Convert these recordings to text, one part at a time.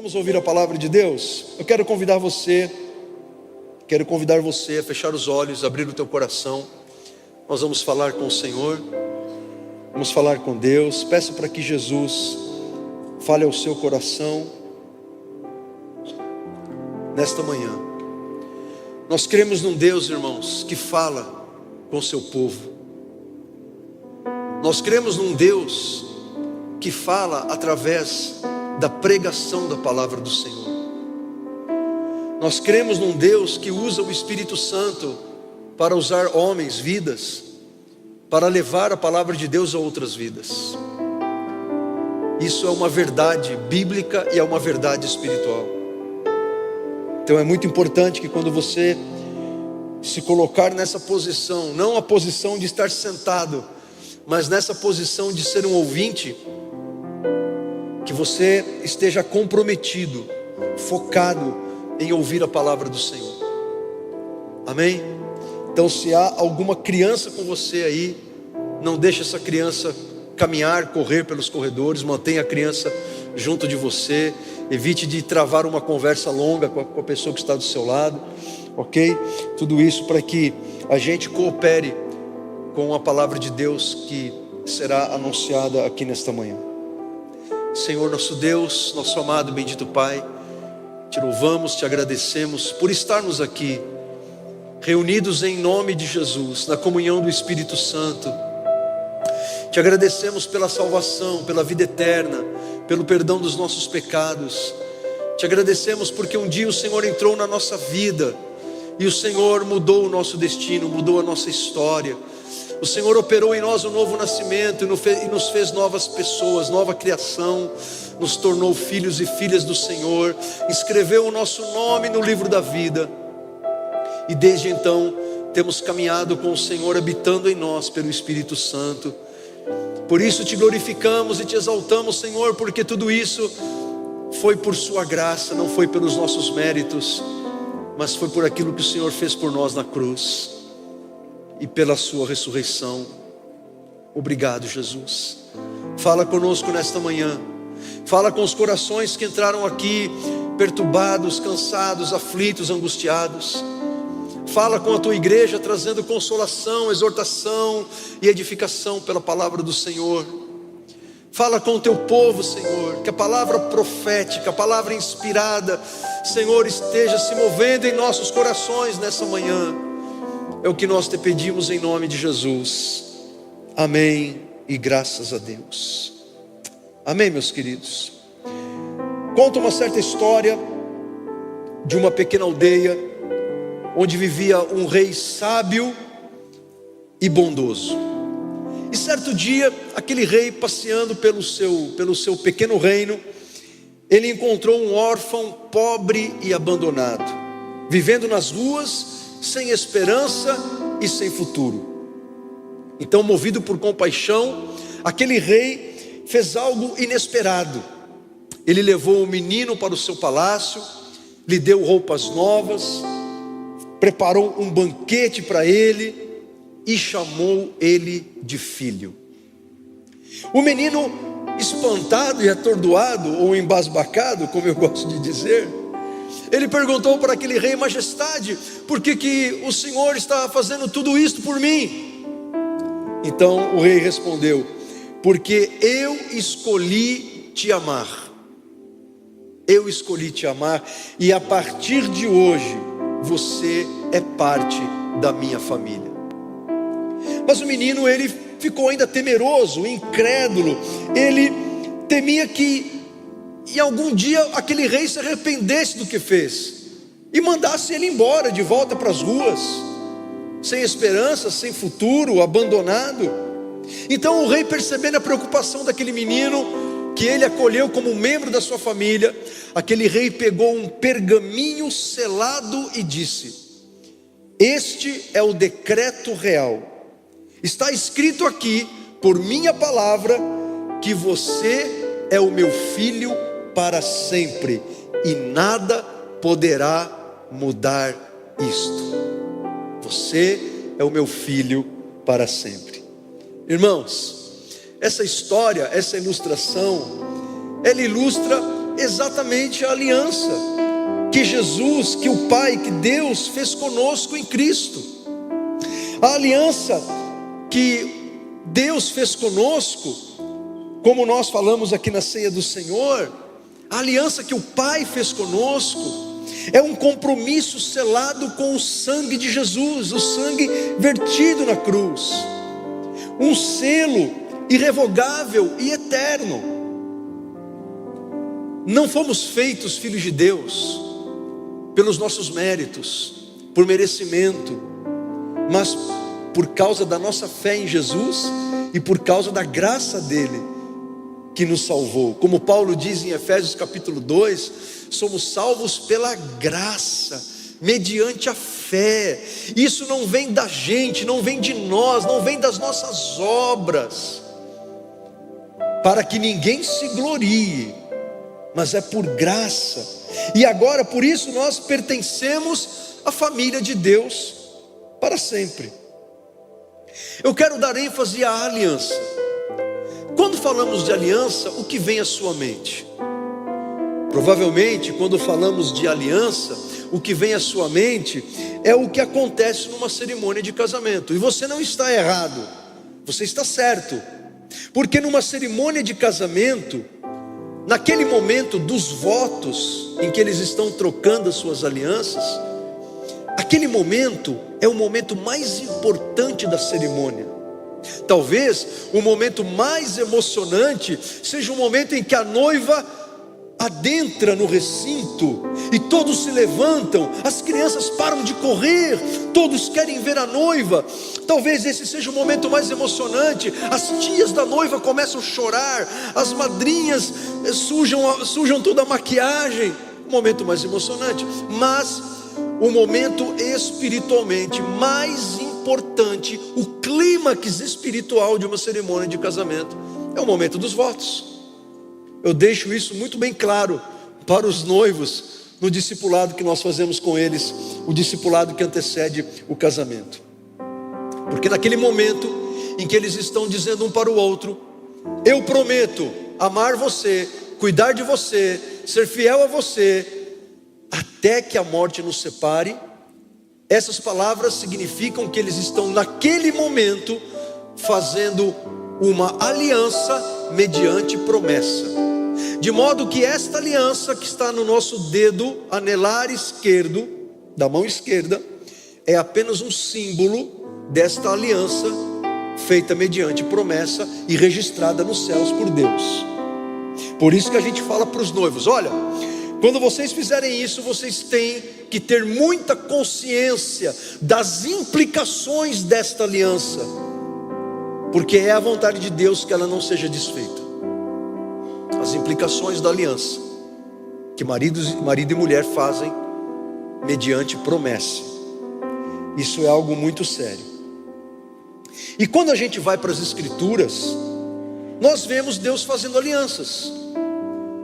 Vamos ouvir a palavra de Deus? Eu quero convidar você a fechar os olhos, abrir o teu coração. Nós vamos falar com o Senhor, vamos falar com Deus. Peça para que Jesus fale ao seu coração nesta manhã. Nós cremos num Deus, irmãos, que fala com o seu povo. Nós cremos num Deus que fala através da pregação da palavra do Senhor. Nós cremos num Deus que usa o Espírito Santo para usar homens, vidas, para levar a palavra de Deus a outras vidas. Isso é uma verdade bíblica e é uma verdade espiritual. Então é muito importante que quando você se colocar nessa posição, não a posição de estar sentado, mas nessa posição de ser um ouvinte, que você esteja comprometido, focado em ouvir a palavra do Senhor. Amém? Então, se há alguma criança com você aí, não deixe essa criança caminhar, correr pelos corredores. Mantenha a criança junto de você. Evite de travar uma conversa longa com a pessoa que está do seu lado, ok? Tudo isso para que a gente coopere com a palavra de Deus que será anunciada aqui nesta manhã. Senhor nosso Deus, nosso amado e bendito Pai, te louvamos, te agradecemos por estarmos aqui, reunidos em nome de Jesus, na comunhão do Espírito Santo. Te agradecemos pela salvação, pela vida eterna, pelo perdão dos nossos pecados. Te agradecemos porque um dia o Senhor entrou na nossa vida e o Senhor mudou o nosso destino, mudou a nossa história. O Senhor operou em nós um novo nascimento e nos fez novas pessoas, nova criação, nos tornou filhos e filhas do Senhor, escreveu o nosso nome no livro da vida, e desde então temos caminhado com o Senhor, habitando em nós pelo Espírito Santo. Por isso te glorificamos e te exaltamos, Senhor, porque tudo isso foi por sua graça, não foi pelos nossos méritos, mas foi por aquilo que o Senhor fez por nós na cruz e pela sua ressurreição. Obrigado, Jesus. Fala conosco nesta manhã. Fala com os corações que entraram aqui perturbados, cansados, aflitos, angustiados. Fala com a tua igreja, trazendo consolação, exortação e edificação pela palavra do Senhor. Fala com o teu povo, Senhor, que a palavra profética, a palavra inspirada, Senhor, esteja se movendo em nossos corações nessa manhã. É o que nós te pedimos em nome de Jesus. Amém e graças a Deus. Amém, meus queridos. Conta uma certa história de uma pequena aldeia onde vivia um rei sábio e bondoso. E certo dia, aquele rei passeando pelo seu pequeno reino, ele encontrou um órfão pobre e abandonado, vivendo nas ruas, sem esperança e sem futuro. Então, movido por compaixão, aquele rei fez algo inesperado. Ele levou o menino para o seu palácio, lhe deu roupas novas, preparou um banquete para ele e chamou ele de filho. O menino, espantado e atordoado, ou embasbacado, como eu gosto de dizer, ele perguntou para aquele rei: majestade, por que o Senhor está fazendo tudo isto por mim? Então o rei respondeu: porque eu escolhi te amar. Eu escolhi te amar, e a partir de hoje você é parte da minha família. Mas o menino, ele ficou ainda temeroso, incrédulo. Ele temia que em algum dia aquele rei se arrependesse do que fez e mandasse ele embora, de volta para as ruas, sem esperança, sem futuro, abandonado. Então o rei, percebendo a preocupação daquele menino, que ele acolheu como membro da sua família, aquele rei pegou um pergaminho selado e disse: este é o decreto real. Está escrito aqui, por minha palavra, que você é o meu filho para sempre, e nada poderá mudar isto. Você é o meu filho para sempre. Irmãos, essa história, essa ilustração, ela ilustra exatamente a aliança que Jesus, que o Pai, que Deus fez conosco em Cristo. A aliança que Deus fez conosco, como nós falamos aqui na ceia do Senhor, a aliança que o Pai fez conosco, é um compromisso selado com o sangue de Jesus, o sangue vertido na cruz, um selo irrevogável e eterno. Não fomos feitos filhos de Deus pelos nossos méritos, por merecimento, mas por causa da nossa fé em Jesus e por causa da graça dele que nos salvou. Como Paulo diz em Efésios capítulo 2, somos salvos pela graça, mediante a fé. Isso não vem da gente, não vem de nós, não vem das nossas obras, para que ninguém se glorie, mas é por graça. E agora, por isso, nós pertencemos à família de Deus para sempre. Eu quero dar ênfase à aliança. Quando falamos de aliança, o que vem à sua mente? Provavelmente, quando falamos de aliança, o que vem à sua mente é o que acontece numa cerimônia de casamento. E você não está errado, você está certo. Porque numa cerimônia de casamento, naquele momento dos votos, em que eles estão trocando as suas alianças, aquele momento é o momento mais importante da cerimônia. Talvez o momento mais emocionante seja o momento em que a noiva adentra no recinto e todos se levantam, as crianças param de correr, todos querem ver a noiva. Talvez esse seja o momento mais emocionante. As tias da noiva começam a chorar, as madrinhas sujam toda a maquiagem. O momento mais emocionante, mas o momento espiritualmente mais importante, o clímax espiritual de uma cerimônia de casamento, é o momento dos votos. Eu deixo isso muito bem claro para os noivos no discipulado que nós fazemos com eles, o discipulado que antecede o casamento. Porque naquele momento em que eles estão dizendo um para o outro: eu prometo amar você, cuidar de você, ser fiel a você, até que a morte nos separe. Essas palavras significam que eles estão naquele momento fazendo uma aliança mediante promessa. De modo que esta aliança que está no nosso dedo anelar esquerdo, da mão esquerda, é apenas um símbolo desta aliança feita mediante promessa e registrada nos céus por Deus. Por isso que a gente fala para os noivos: olha, quando vocês fizerem isso, vocês têm que ter muita consciência das implicações desta aliança, porque é a vontade de Deus que ela não seja desfeita. As implicações da aliança que marido e mulher fazem mediante promessa, isso é algo muito sério. E quando a gente vai para as Escrituras, nós vemos Deus fazendo alianças.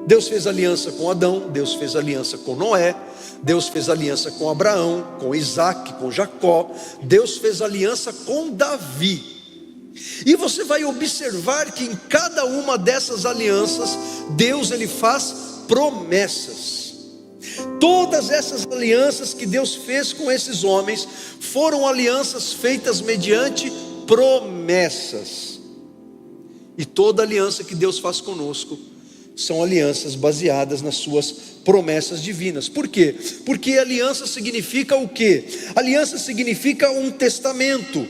Deus fez aliança com Adão, Deus fez aliança com Noé, Deus fez aliança com Abraão, com Isaac, com Jacó, Deus fez aliança com Davi. E você vai observar que em cada uma dessas alianças, Deus ele faz promessas. Todas essas alianças que Deus fez com esses homens foram alianças feitas mediante promessas. E toda aliança que Deus faz conosco são alianças baseadas nas suas promessas divinas. Por quê? Porque aliança significa o quê? Aliança significa um testamento,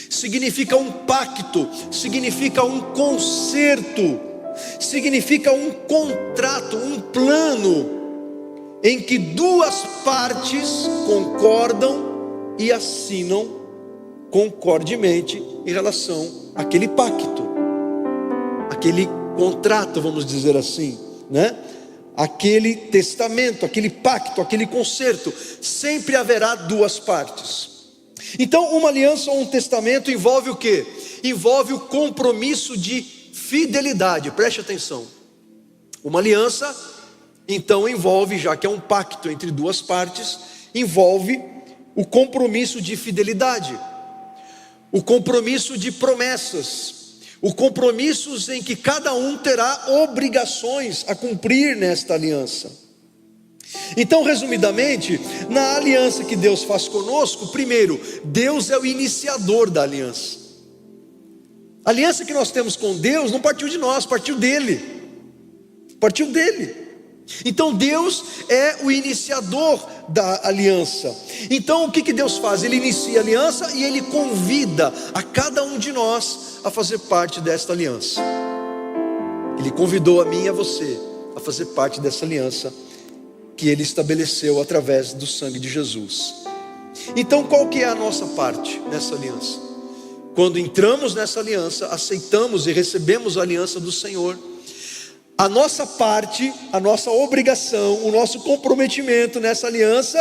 significa um pacto, significa um concerto, significa um contrato, um plano, em que duas partes concordam e assinam concordemente em relação àquele pacto, aquele contrato, vamos dizer assim, né? Aquele testamento, aquele pacto, aquele concerto. Sempre haverá duas partes. Então uma aliança ou um testamento envolve o quê? Envolve o compromisso de fidelidade. Preste atenção. Uma aliança então envolve, já que é um pacto entre duas partes, envolve o compromisso de fidelidade, o compromisso de promessas, os compromissos em que cada um terá obrigações a cumprir nesta aliança. Então, resumidamente, na aliança que Deus faz conosco, primeiro, Deus é o iniciador da aliança. A aliança que nós temos com Deus não partiu de nós, partiu dele. Partiu dele. Então Deus é o iniciador da aliança. Então o que Deus faz? Ele inicia a aliança e Ele convida a cada um de nós a fazer parte desta aliança. Ele convidou a mim e a você a fazer parte dessa aliança que Ele estabeleceu através do sangue de Jesus. Então qual que é a nossa parte nessa aliança? Quando entramos nessa aliança, aceitamos e recebemos a aliança do Senhor, a nossa parte, a nossa obrigação, o nosso comprometimento nessa aliança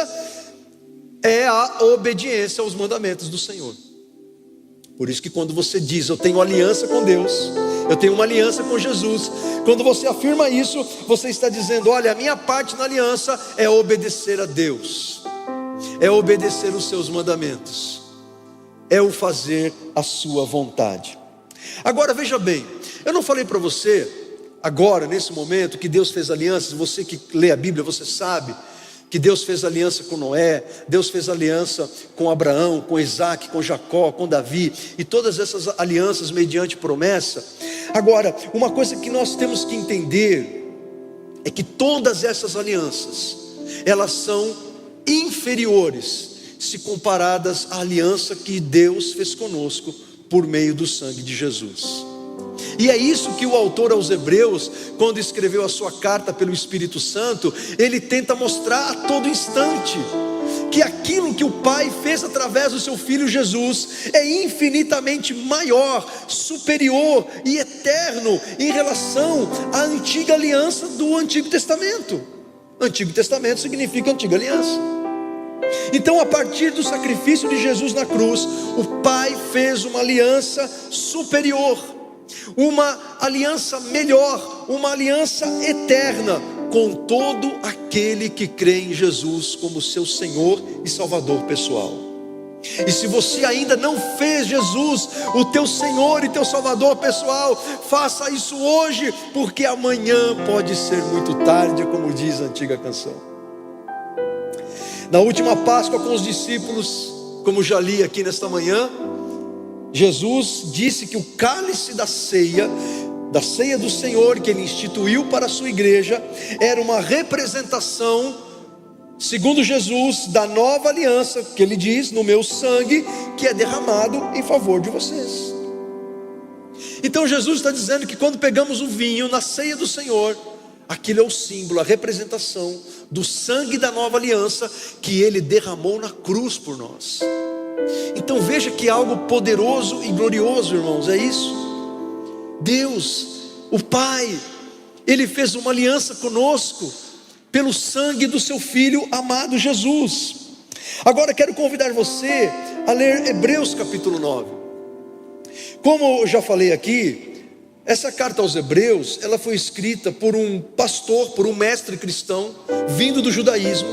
é a obediência aos mandamentos do Senhor. Por isso que quando você diz, eu tenho aliança com Deus, eu tenho uma aliança com Jesus, quando você afirma isso, você está dizendo, olha, a minha parte na aliança é obedecer a Deus, é obedecer os seus mandamentos, é o fazer a sua vontade. Agora veja bem, eu não falei para você agora, nesse momento, que Deus fez alianças. Você que lê a Bíblia, você sabe que Deus fez aliança com Noé, Deus fez aliança com Abraão, com Isaac, com Jacó, com Davi, e todas essas alianças mediante promessa. Agora, uma coisa que nós temos que entender é que todas essas alianças, elas são inferiores se comparadas à aliança que Deus fez conosco por meio do sangue de Jesus. E é isso que o autor aos Hebreus, quando escreveu a sua carta pelo Espírito Santo, ele tenta mostrar a todo instante, que aquilo que o Pai fez através do seu Filho Jesus, é infinitamente maior, superior e eterno, em relação à antiga aliança do Antigo Testamento. Antigo Testamento significa antiga aliança. Então, a partir do sacrifício de Jesus na cruz, o Pai fez uma aliança superior, uma aliança melhor, uma aliança eterna com todo aquele que crê em Jesus como seu Senhor e Salvador pessoal. E se você ainda não fez Jesus o teu Senhor e teu Salvador pessoal, faça isso hoje, porque amanhã pode ser muito tarde, como diz a antiga canção. Na última Páscoa com os discípulos, como já li aqui nesta manhã, Jesus disse que o cálice da ceia do Senhor, que Ele instituiu para a sua igreja, era uma representação, segundo Jesus, da nova aliança, que Ele diz, no meu sangue, que é derramado em favor de vocês. Então Jesus está dizendo que quando pegamos o vinho na ceia do Senhor, aquilo é o símbolo, a representação do sangue da nova aliança, que Ele derramou na cruz por nós. Então veja que é algo poderoso e glorioso, irmãos, é isso. Deus, o Pai, Ele fez uma aliança conosco, pelo sangue do seu Filho amado Jesus. Agora quero convidar você a ler Hebreus capítulo 9. Como eu já falei aqui, essa carta aos Hebreus, ela foi escrita por um pastor, por um mestre cristão, vindo do judaísmo,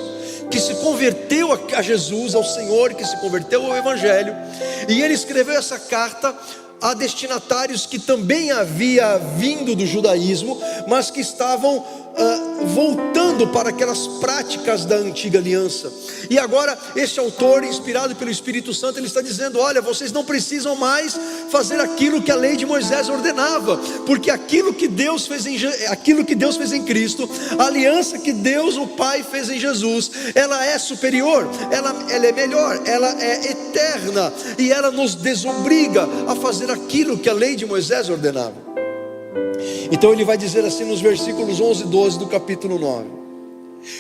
que se converteu a Jesus, ao Senhor, que se converteu ao Evangelho, e ele escreveu essa carta a destinatários que também havia vindo do judaísmo, mas que estavam voltando para aquelas práticas da antiga aliança. E agora este autor, inspirado pelo Espírito Santo, ele está dizendo, olha, vocês não precisam mais fazer aquilo que a lei de Moisés ordenava, porque aquilo que Deus fez em Cristo, a aliança que Deus o Pai fez em Jesus, ela é superior, ela é melhor, ela é eterna, e ela nos desobriga a fazer aquilo que a lei de Moisés ordenava. Então ele vai dizer assim nos versículos 11 e 12 do capítulo 9: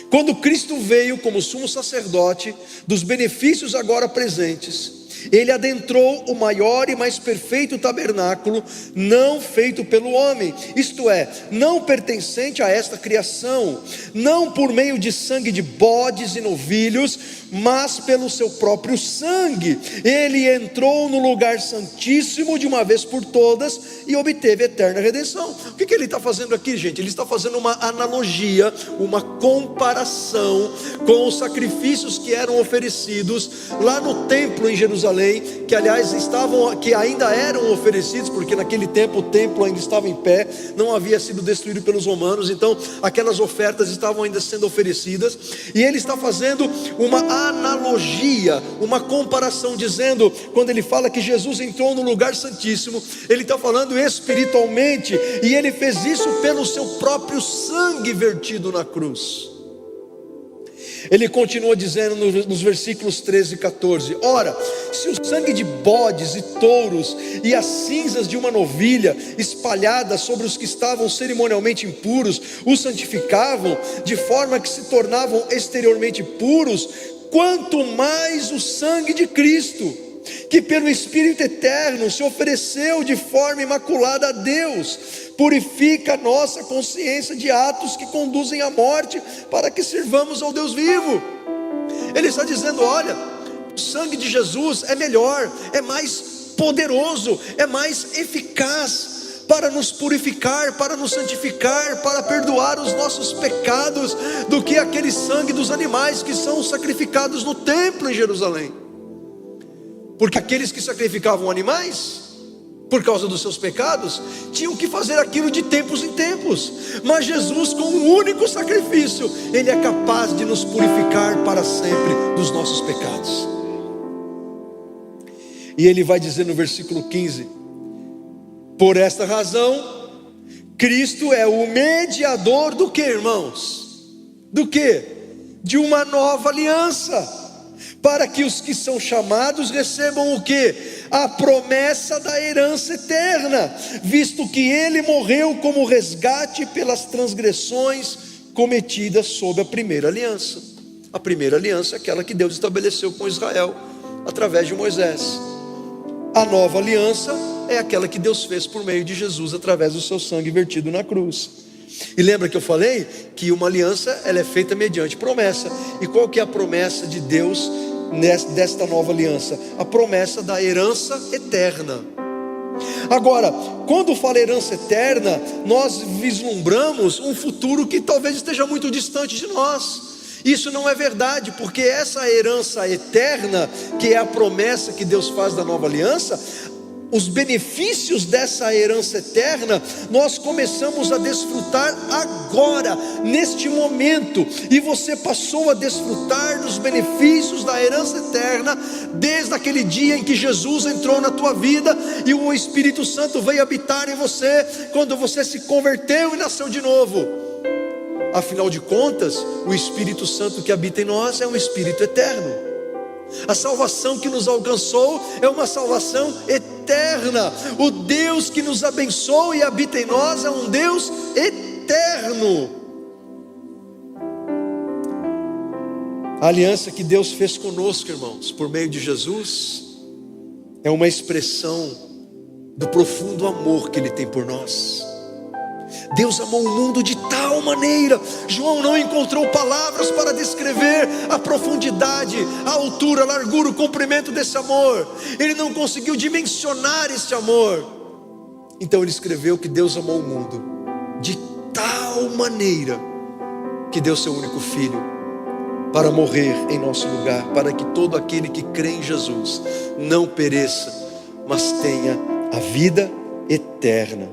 quando Cristo veio como sumo sacerdote dos benefícios agora presentes, Ele adentrou o maior e mais perfeito tabernáculo, não feito pelo homem, isto é, não pertencente a esta criação, não por meio de sangue de bodes e novilhos, mas pelo seu próprio sangue. Ele entrou no lugar santíssimo de uma vez por todas e obteve eterna redenção. O que ele está fazendo aqui, gente? Ele está fazendo uma analogia, uma comparação com os sacrifícios que eram oferecidos lá no templo em Jerusalém, falei, que aliás que ainda eram oferecidos, porque naquele tempo o templo ainda estava em pé, não havia sido destruído pelos romanos, então aquelas ofertas estavam ainda sendo oferecidas, e ele está fazendo uma analogia, uma comparação, dizendo, quando ele fala que Jesus entrou no lugar santíssimo, ele está falando espiritualmente, e ele fez isso pelo seu próprio sangue vertido na cruz. Ele continua dizendo nos versículos 13 e 14: ora, se o sangue de bodes e touros e as cinzas de uma novilha espalhadas sobre os que estavam cerimonialmente impuros os santificavam, de forma que se tornavam exteriormente puros, quanto mais o sangue de Cristo, que pelo Espírito eterno se ofereceu de forma imaculada a Deus, purifica a nossa consciência de atos que conduzem à morte, para que sirvamos ao Deus vivo. Ele está dizendo: olha, o sangue de Jesus é melhor, é mais poderoso, é mais eficaz para nos purificar, para nos santificar, para perdoar os nossos pecados, do que aquele sangue dos animais que são sacrificados no templo em Jerusalém. Porque aqueles que sacrificavam animais, por causa dos seus pecados, tinham que fazer aquilo de tempos em tempos. Mas Jesus, com um único sacrifício, Ele é capaz de nos purificar para sempre dos nossos pecados. E Ele vai dizer no versículo 15: por esta razão, Cristo é o mediador do que, irmãos? Do que? De uma nova aliança, para que os que são chamados recebam o que? A promessa da herança eterna, visto que Ele morreu como resgate pelas transgressões cometidas sob a primeira aliança. A primeira aliança é aquela que Deus estabeleceu com Israel através de Moisés. A nova aliança é aquela que Deus fez por meio de Jesus através do seu sangue vertido na cruz. E lembra que eu falei que uma aliança, ela é feita mediante promessa. E qual que é a promessa de Deus desta nova aliança? A promessa da herança eterna. Agora, quando fala herança eterna, nós vislumbramos um futuro que talvez esteja muito distante de nós. Isso não é verdade, porque essa herança eterna, que é a promessa que Deus faz da nova aliança, os benefícios dessa herança eterna, nós começamos a desfrutar agora, neste momento. E você passou a desfrutar dos benefícios da herança eterna desde aquele dia em que Jesus entrou na tua vida e o Espírito Santo veio habitar em você, quando você se converteu e nasceu de novo. Afinal de contas, o Espírito Santo que habita em nós é um Espírito eterno. A salvação que nos alcançou é uma salvação eterna. O Deus que nos abençoa e habita em nós é um Deus eterno. A aliança que Deus fez conosco, irmãos, por meio de Jesus, é uma expressão do profundo amor que Ele tem por nós. Deus amou o mundo de tal maneira, João não encontrou palavras para descrever a profundidade, a altura, a largura, o comprimento desse amor. Ele não conseguiu dimensionar esse amor. Então ele escreveu que Deus amou o mundo de tal maneira que deu seu único filho para morrer em nosso lugar, para que todo aquele que crê em Jesus não pereça, mas tenha a vida eterna.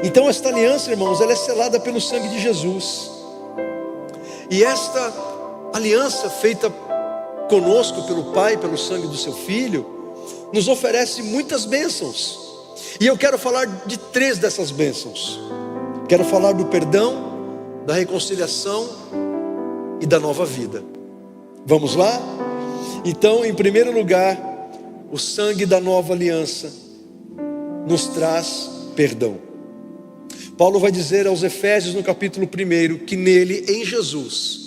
Então esta aliança, irmãos, ela é selada pelo sangue de Jesus. E esta aliança feita conosco pelo Pai, pelo sangue do seu Filho, nos oferece muitas bênçãos. E eu quero falar de 3 dessas bênçãos. Quero falar do perdão, da reconciliação e da nova vida. Vamos lá? Então, em primeiro lugar, o sangue da nova aliança nos traz perdão. Paulo vai dizer aos Efésios no capítulo 1 que nele, em Jesus,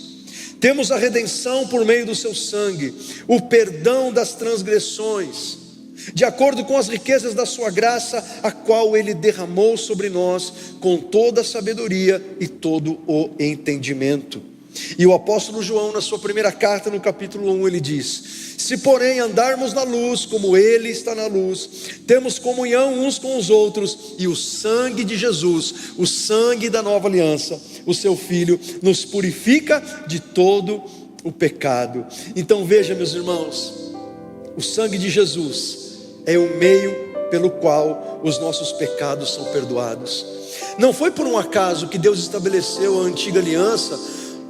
temos a redenção por meio do seu sangue, o perdão das transgressões, de acordo com as riquezas da sua graça, a qual Ele derramou sobre nós com toda a sabedoria e todo o entendimento. E o apóstolo João, na sua primeira carta, no capítulo 1, ele diz: se porém andarmos na luz, como Ele está na luz, temos comunhão uns com os outros, e o sangue de Jesus, o sangue da nova aliança, o seu Filho, nos purifica de todo o pecado. Então veja, meus irmãos, O sangue de Jesus é o meio pelo qual os nossos pecados são perdoados. Não foi por um acaso que Deus estabeleceu a antiga aliança,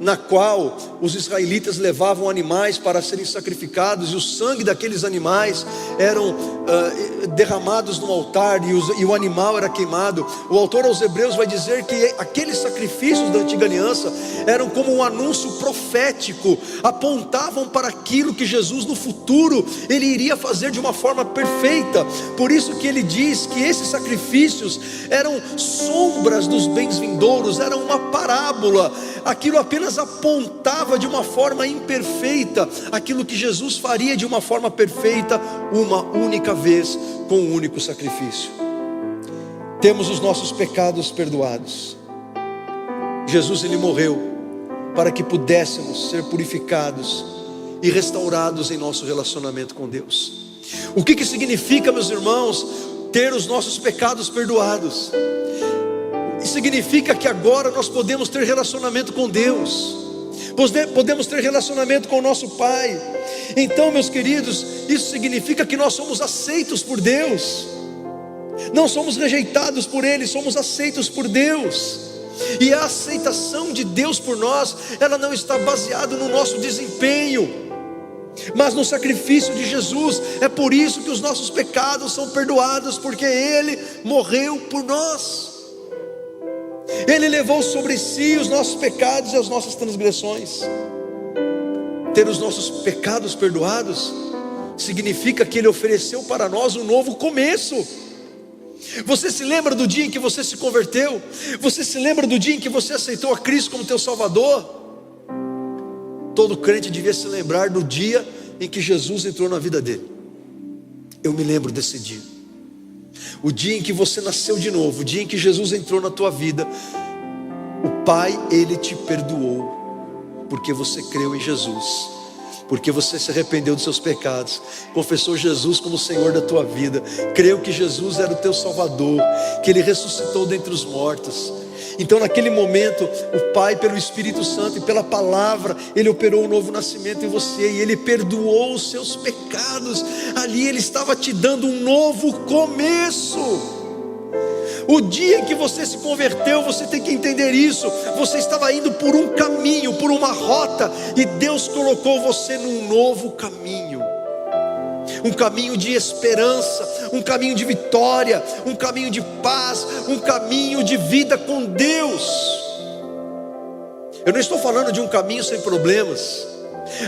na qual os israelitas levavam animais para serem sacrificados, e o sangue daqueles animais eram derramados no altar, e o animal era queimado. O autor aos Hebreus vai dizer que aqueles sacrifícios da antiga aliança eram como um anúncio profético, apontavam para aquilo que Jesus no futuro ele iria fazer de uma forma perfeita. Por isso que ele diz que esses sacrifícios eram sombras dos bens vindouros, eram uma parábola. Aquilo apenas apontava de uma forma imperfeita aquilo que Jesus faria de uma forma perfeita, uma única vez, com um único sacrifício. Temos os nossos pecados perdoados. Jesus ele morreu para que pudéssemos ser purificados e restaurados em nosso relacionamento com Deus. O que significa, meus irmãos, ter os nossos pecados perdoados? Significa que agora nós podemos ter relacionamento com Deus, podemos ter relacionamento com o nosso Pai. Então, meus queridos, isso significa que nós somos aceitos por Deus, não somos rejeitados por Ele, somos aceitos por Deus. E a aceitação de Deus por nós, ela não está baseada no nosso desempenho, mas no sacrifício de Jesus. É por isso que os nossos pecados são perdoados, porque Ele morreu por nós. Ele levou sobre si os nossos pecados e as nossas transgressões. Ter os nossos pecados perdoados significa que Ele ofereceu para nós um novo começo. Você se lembra do dia em que você se converteu? Você se lembra do dia em que você aceitou a Cristo como teu Salvador? Todo crente devia se lembrar do dia em que Jesus entrou na vida dele. Eu me lembro desse dia. O dia em que você nasceu de novo, o dia em que Jesus entrou na tua vida, o Pai, Ele te perdoou, porque você creu em Jesus, porque você se arrependeu dos seus pecados, confessou Jesus como Senhor da tua vida, creu que Jesus era o teu Salvador, que Ele ressuscitou dentre os mortos. Então naquele momento, o Pai, pelo Espírito Santo e pela palavra, Ele operou um novo nascimento em você, e Ele perdoou os seus pecados. Ali Ele estava te dando um novo começo. O dia em que você se converteu, você tem que entender isso. Você estava indo por um caminho, por uma rota, e Deus colocou você num novo caminho. Um caminho de esperança, um caminho de vitória, um caminho de paz, um caminho de vida com Deus. Eu não estou falando de um caminho sem problemas,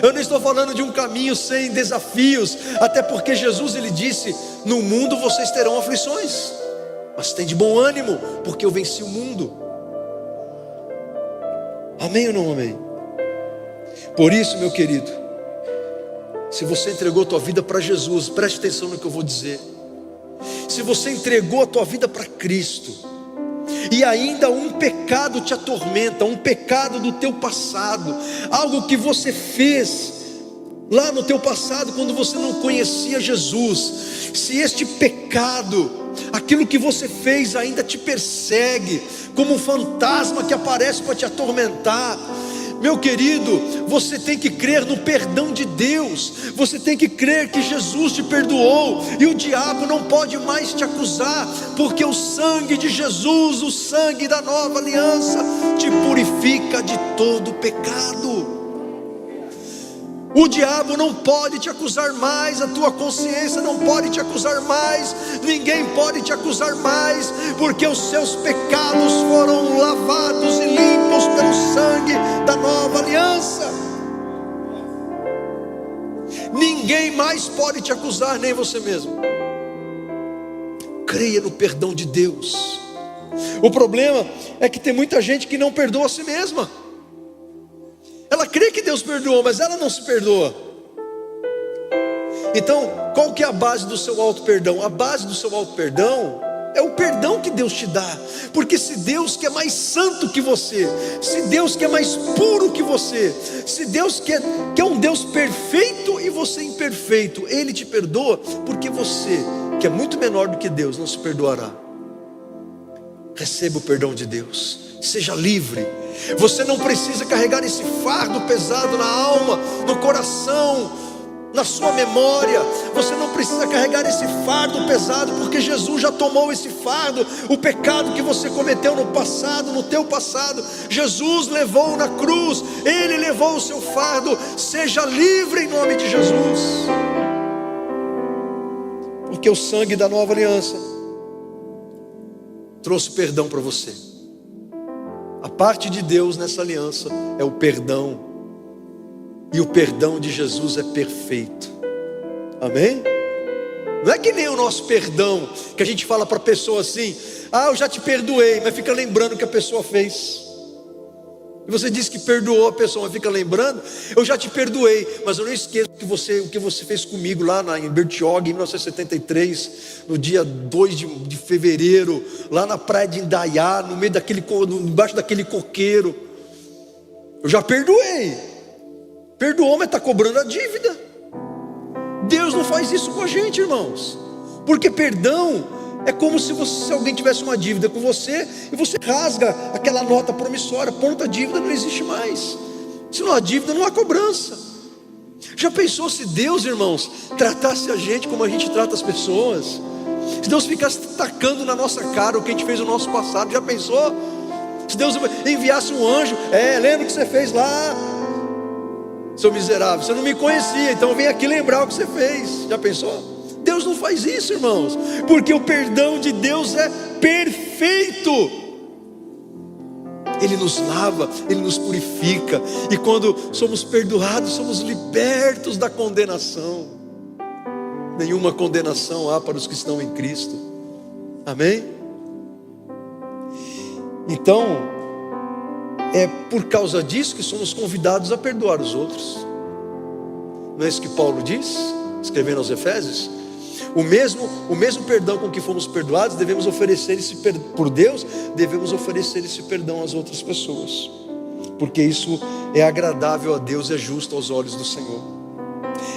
eu não estou falando de um caminho sem desafios, até porque Jesus ele disse: no mundo vocês terão aflições, mas tem de bom ânimo, porque eu venci o mundo. Amém ou não amém? Por isso, meu querido, se você entregou a tua vida para Jesus, preste atenção no que eu vou dizer. Se você entregou a tua vida para Cristo, e ainda um pecado te atormenta, um pecado do teu passado, algo que você fez lá no teu passado, quando você não conhecia Jesus, se este pecado, aquilo que você fez ainda te persegue, como um fantasma que aparece para te atormentar, meu querido, você tem que crer no perdão de Deus. Você tem que crer que Jesus te perdoou, e o diabo não pode mais te acusar, porque o sangue de Jesus, o sangue da nova aliança, te purifica de todo pecado. O diabo não pode te acusar mais, a tua consciência não pode te acusar mais, ninguém pode te acusar mais, porque os seus pecados foram lavados e limpos pelo sangue da nova aliança. Ninguém mais pode te acusar, nem você mesmo. Creia no perdão de Deus. O problema é que tem muita gente que não perdoa a si mesma. Ela crê que Deus perdoou, mas ela não se perdoa. Então, qual que é a base do seu auto-perdão? A base do seu auto-perdão é o perdão que Deus te dá. Porque se Deus que é mais santo que você, se Deus que é mais puro que você, se Deus que é um Deus perfeito e você imperfeito, Ele te perdoa, porque você, que é muito menor do que Deus, não se perdoará. Receba o perdão de Deus, seja livre. Você não precisa carregar esse fardo pesado na alma, no coração, na sua memória. Você não precisa carregar esse fardo pesado, porque Jesus já tomou esse fardo. O pecado que você cometeu no passado, no teu passado, Jesus levou na cruz. Ele levou o seu fardo. Seja livre em nome de Jesus, porque o sangue da nova aliança trouxe perdão para você. A parte de Deus nessa aliança é o perdão. E o perdão de Jesus é perfeito. Amém? Não é que nem o nosso perdão, que a gente fala para a pessoa assim: ah, eu já te perdoei, mas fica lembrando o que a pessoa fez. E você diz que perdoou a pessoa, mas fica lembrando: eu já te perdoei, mas eu não esqueço o que você fez comigo lá em Bertioga, em 1973, no dia 2 de fevereiro, lá na praia de Indaiá, embaixo daquele coqueiro. Eu já perdoei. Perdoou, mas está cobrando a dívida. Deus não faz isso com a gente, irmãos. Porque perdão é como se alguém tivesse uma dívida com você e você rasga aquela nota promissória. Ponto, a dívida não existe mais. Se não há dívida, não há cobrança. Já pensou se Deus, irmãos, tratasse a gente como a gente trata as pessoas? Se Deus ficasse tacando na nossa cara o que a gente fez no nosso passado? Já pensou? Se Deus enviasse um anjo: lembra o que você fez lá, seu miserável, você não me conhecia, então vem aqui lembrar o que você fez. Já pensou? Deus não faz isso, irmãos, porque o perdão de Deus é perfeito. Ele nos lava, Ele nos purifica, e quando somos perdoados, somos libertos da condenação. Nenhuma condenação há para os que estão em Cristo. Amém? Então, é por causa disso que somos convidados a perdoar os outros. Não é isso que Paulo diz, escrevendo aos Efésios? O mesmo perdão com que fomos perdoados, devemos oferecer por Deus, devemos oferecer esse perdão às outras pessoas, porque isso é agradável a Deus e é justo aos olhos do Senhor.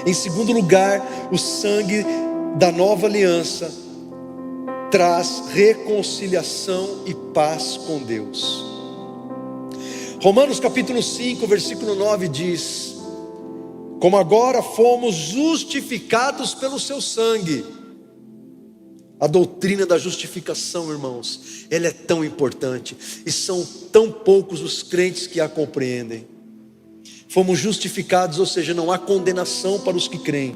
Em segundo lugar, o sangue da nova aliança traz reconciliação e paz com Deus. Romanos capítulo 5, versículo 9 diz: como agora fomos justificados pelo seu sangue. A doutrina da justificação, irmãos, ela é tão importante, e são tão poucos os crentes que a compreendem. Fomos justificados, ou seja, não há condenação para os que creem.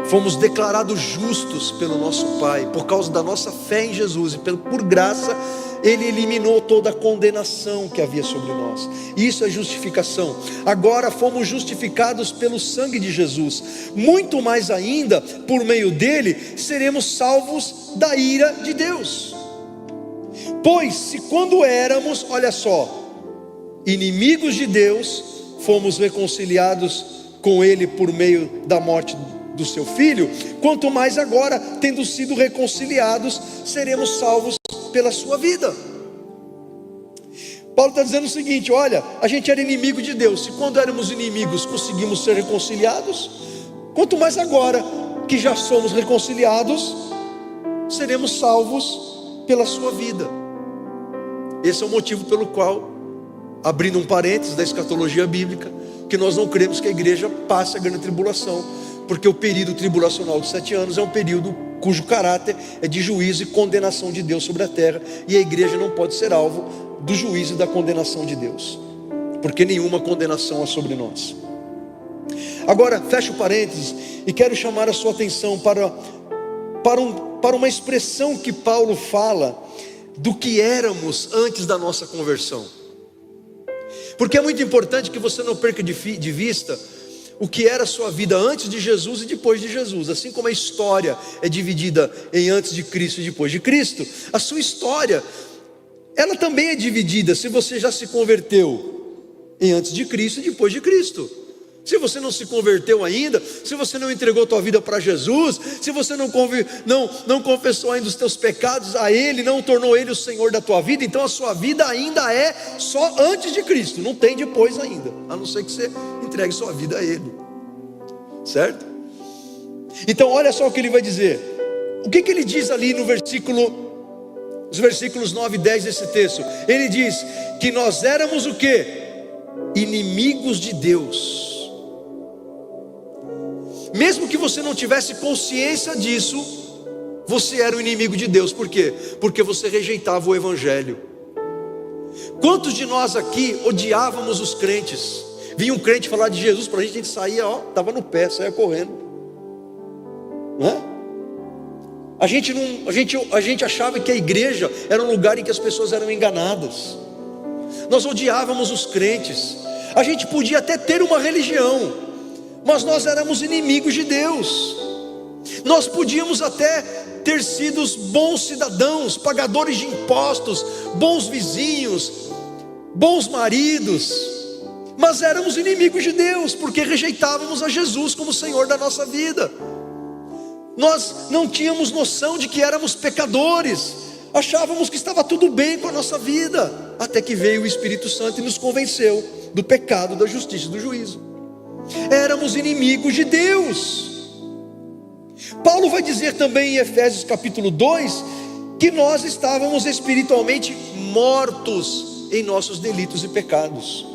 Fomos declarados justos pelo nosso Pai, por causa da nossa fé em Jesus, e por graça Ele eliminou toda a condenação que havia sobre nós. Isso é justificação. Agora fomos justificados pelo sangue de Jesus. Muito mais ainda, por meio dele, seremos salvos da ira de Deus. Pois se quando éramos, olha só, inimigos de Deus, fomos reconciliados com ele por meio da morte do seu Filho, quanto mais agora, tendo sido reconciliados, seremos salvos pela sua vida. Paulo está dizendo o seguinte: olha, a gente era inimigo de Deus. Se quando éramos inimigos conseguimos ser reconciliados, quanto mais agora que já somos reconciliados, seremos salvos pela sua vida. Esse é o motivo pelo qual, abrindo um parênteses da escatologia bíblica, que nós não cremos que a igreja passe a grande tribulação, porque o período tribulacional de 7 anos é um período cujo caráter é de juízo e condenação de Deus sobre a terra, e a igreja não pode ser alvo do juízo e da condenação de Deus, porque nenhuma condenação há sobre nós. Agora, fecho parênteses e quero chamar a sua atenção para uma expressão que Paulo fala do que éramos antes da nossa conversão, porque é muito importante que você não perca de vista o que era a sua vida antes de Jesus e depois de Jesus. Assim como a história é dividida em antes de Cristo e depois de Cristo, a sua história, ela também é dividida se você já se converteu em antes de Cristo e depois de Cristo. Se você não se converteu ainda, se você não entregou a tua vida para Jesus, se você não confessou ainda os teus pecados a Ele, não tornou Ele o Senhor da tua vida, então a sua vida ainda é só antes de Cristo, não tem depois ainda, a não ser que você entregue sua vida a Ele, certo? Então olha só o que ele vai dizer. O que ele diz ali no os versículos 9 e 10 desse texto? Ele diz que nós éramos o quê? Inimigos de Deus. Mesmo que você não tivesse consciência disso, você era o inimigo de Deus. Por quê? Porque você rejeitava o Evangelho. Quantos de nós aqui odiávamos os crentes? Vinha um crente falar de Jesus para a gente saía, estava no pé, saía correndo. Não é? A gente achava que a igreja era um lugar em que as pessoas eram enganadas. Nós odiávamos os crentes. A gente podia até ter uma religião, mas nós éramos inimigos de Deus. Nós podíamos até ter sido bons cidadãos, pagadores de impostos, bons vizinhos, bons maridos, mas éramos inimigos de Deus, porque rejeitávamos a Jesus como Senhor da nossa vida. Nós não tínhamos noção de que éramos pecadores, achávamos que estava tudo bem com a nossa vida, até que veio o Espírito Santo e nos convenceu do pecado, da justiça e do juízo. Éramos inimigos de Deus. Paulo vai dizer também em Efésios capítulo 2, que nós estávamos espiritualmente mortos em nossos delitos e pecados.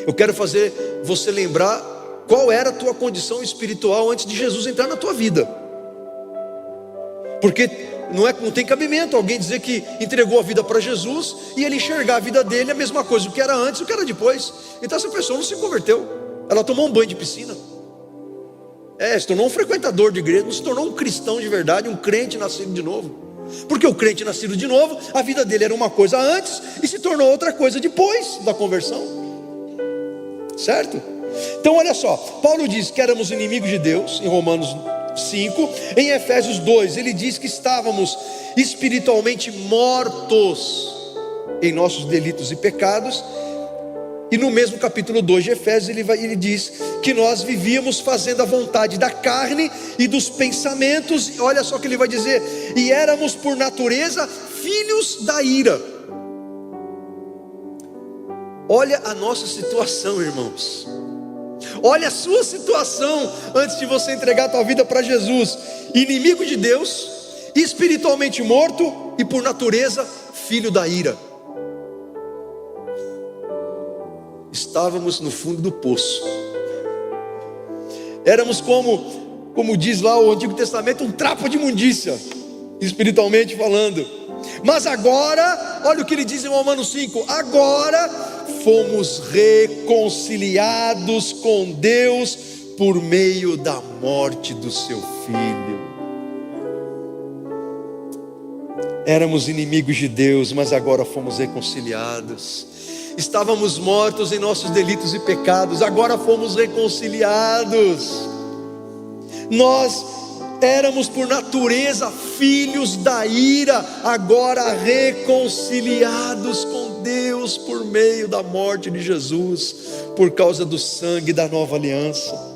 Eu quero fazer você lembrar qual era a tua condição espiritual antes de Jesus entrar na tua vida. Porque não tem cabimento alguém dizer que entregou a vida para Jesus e ele enxergar a vida dele a mesma coisa, o que era antes e o que era depois. Então essa pessoa não se converteu, ela tomou um banho de piscina, se tornou um frequentador de igreja, não se tornou um cristão de verdade, um crente nascido de novo. Porque o crente nascido de novo, a vida dele era uma coisa antes e se tornou outra coisa depois da conversão, certo? Então olha só, Paulo diz que éramos inimigos de Deus em Romanos 5, em Efésios 2 ele diz que estávamos espiritualmente mortos em nossos delitos e pecados. E no mesmo capítulo 2 de Efésios ele diz que nós vivíamos fazendo a vontade da carne e dos pensamentos. Olha só o que ele vai dizer: e éramos por natureza filhos da ira. Olha a nossa situação, irmãos. Olha a sua situação antes de você entregar a tua vida para Jesus: inimigo de Deus, espiritualmente morto e por natureza filho da ira. Estávamos no fundo do poço. Éramos como diz lá o Antigo Testamento, um trapo de imundícia, espiritualmente falando. Mas agora, olha o que ele diz em Romanos 5: agora fomos reconciliados com Deus por meio da morte do seu Filho. Éramos inimigos de Deus, mas agora fomos reconciliados. Estávamos mortos em nossos delitos e pecados, agora fomos reconciliados. Nós éramos por natureza filhos da ira, agora reconciliados com Deus por meio da morte de Jesus, por causa do sangue da nova aliança.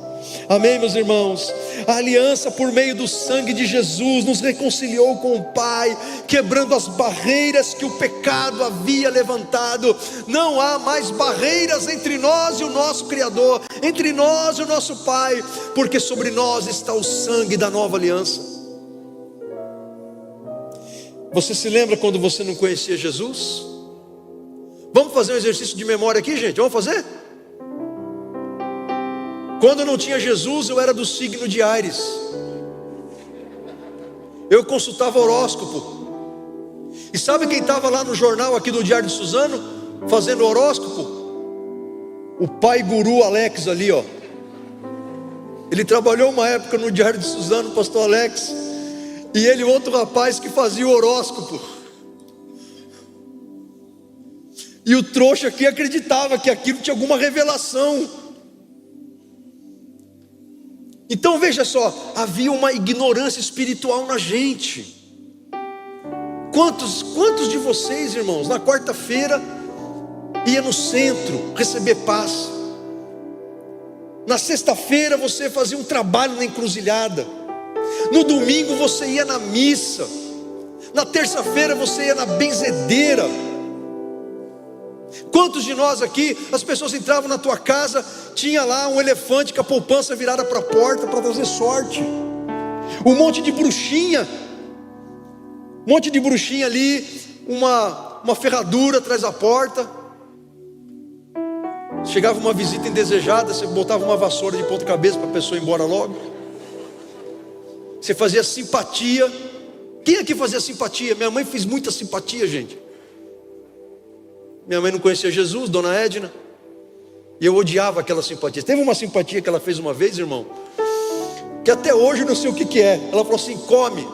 Amém, meus irmãos? A aliança por meio do sangue de Jesus nos reconciliou com o Pai, quebrando as barreiras que o pecado havia levantado. Não há mais barreiras entre nós e o nosso Criador, entre nós e o nosso Pai, porque sobre nós está o sangue da nova aliança. Você se lembra quando você não conhecia Jesus? Vamos fazer um exercício de memória aqui, gente? Vamos fazer? Quando eu não tinha Jesus, eu era do signo de Áries. Eu consultava horóscopo. E sabe quem estava lá no jornal aqui do Diário de Suzano, fazendo horóscopo? O pai guru Alex ali, ó. Ele trabalhou uma época no Diário de Suzano, o pastor Alex. E ele, outro rapaz que fazia o horóscopo. E o trouxa aqui acreditava que aquilo tinha alguma revelação. Então veja só, havia uma ignorância espiritual na gente. Quantos de vocês, irmãos, na quarta-feira ia no centro receber paz? Na sexta-feira você fazia um trabalho na encruzilhada. No domingo você ia na missa. Na terça-feira você ia na benzedeira. Quantos de nós aqui, as pessoas entravam na tua casa, tinha lá um elefante com a poupança virada para a porta para trazer sorte, um monte de bruxinha ali, uma ferradura atrás da porta. Chegava uma visita indesejada, você botava uma vassoura de ponta cabeça para a pessoa ir embora logo. Você fazia simpatia. Quem aqui fazia simpatia? Minha mãe fez muita simpatia, gente. Minha mãe não conhecia Jesus, dona Edna, e eu odiava aquela simpatia. Teve uma simpatia que ela fez uma vez, irmão, que até hoje eu não sei o que é. Ela falou assim: come.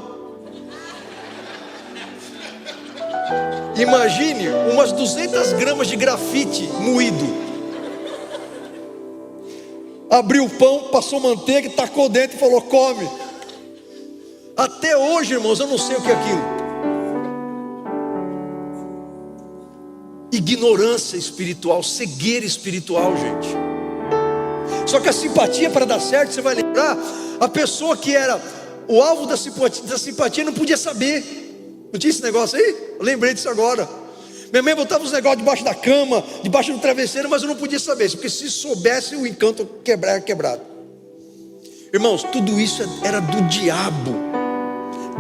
Imagine umas 200 gramas de grafite moído. Abriu o pão, passou manteiga, tacou dentro e falou: come. Até hoje, irmãos, eu não sei o que é aquilo. Ignorância espiritual, cegueira espiritual, gente. Só que a simpatia, para dar certo, você vai lembrar, a pessoa que era o alvo da simpatia não podia saber. Não tinha esse negócio aí? Eu lembrei disso agora. Minha mãe botava os negócios debaixo da cama, debaixo do travesseiro, mas eu não podia saber, porque se soubesse, o encanto era quebrado. Irmãos, tudo isso era do diabo,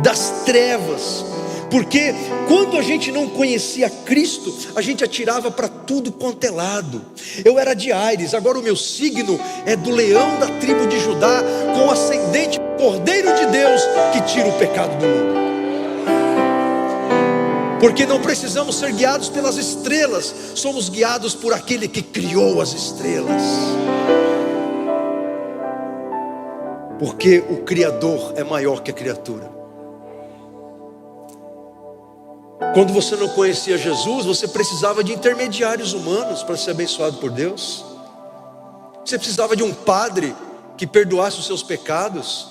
das trevas. Porque quando a gente não conhecia Cristo, a gente atirava para tudo quanto é lado. Eu era de Áries, agora o meu signo é do leão da tribo de Judá, com ascendente Cordeiro de Deus, que tira o pecado do mundo. Porque não precisamos ser guiados pelas estrelas, somos guiados por aquele que criou as estrelas. Porque o Criador é maior que a criatura. Quando você não conhecia Jesus, você precisava de intermediários humanos para ser abençoado por Deus. Você precisava de um padre que perdoasse os seus pecados.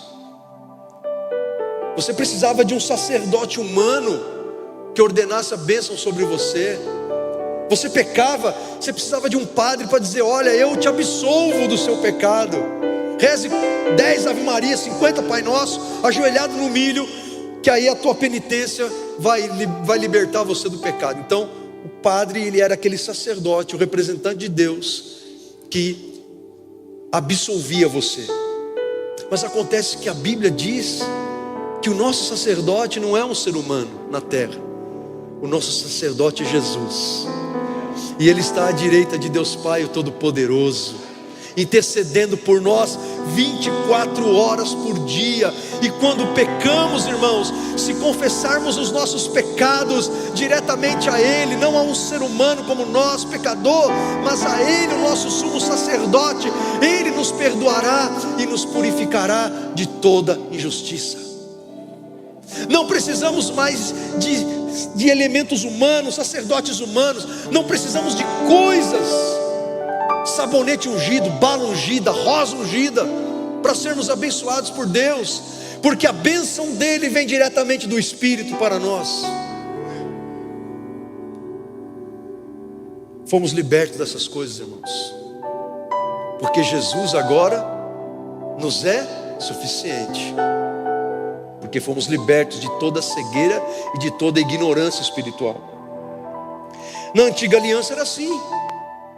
Você precisava de um sacerdote humano que ordenasse a bênção sobre você. Você pecava, você precisava de um padre para dizer: olha, eu te absolvo do seu pecado. Reze 10 Ave Maria, 50 Pai Nosso, ajoelhado no milho, que aí a tua penitência vai libertar você do pecado. Então o padre, ele era aquele sacerdote, o representante de Deus, que absolvia você. Mas acontece que a Bíblia diz que o nosso sacerdote não é um ser humano na terra. O nosso sacerdote é Jesus, e Ele está à direita de Deus Pai, o Todo-Poderoso, intercedendo por nós 24 horas por dia. E quando pecamos, irmãos, se confessarmos os nossos pecados diretamente a Ele, não a um ser humano como nós, pecador, mas a Ele, o nosso sumo sacerdote, Ele nos perdoará e nos purificará de toda injustiça. Não precisamos mais de elementos humanos, sacerdotes humanos, não precisamos de coisas, sabonete ungido, bala ungida, rosa ungida, para sermos abençoados por Deus, porque a bênção dele vem diretamente do Espírito para nós. Fomos libertos dessas coisas, irmãos, porque Jesus agora nos é suficiente, porque fomos libertos de toda cegueira e de toda ignorância espiritual. Na antiga aliança era assim.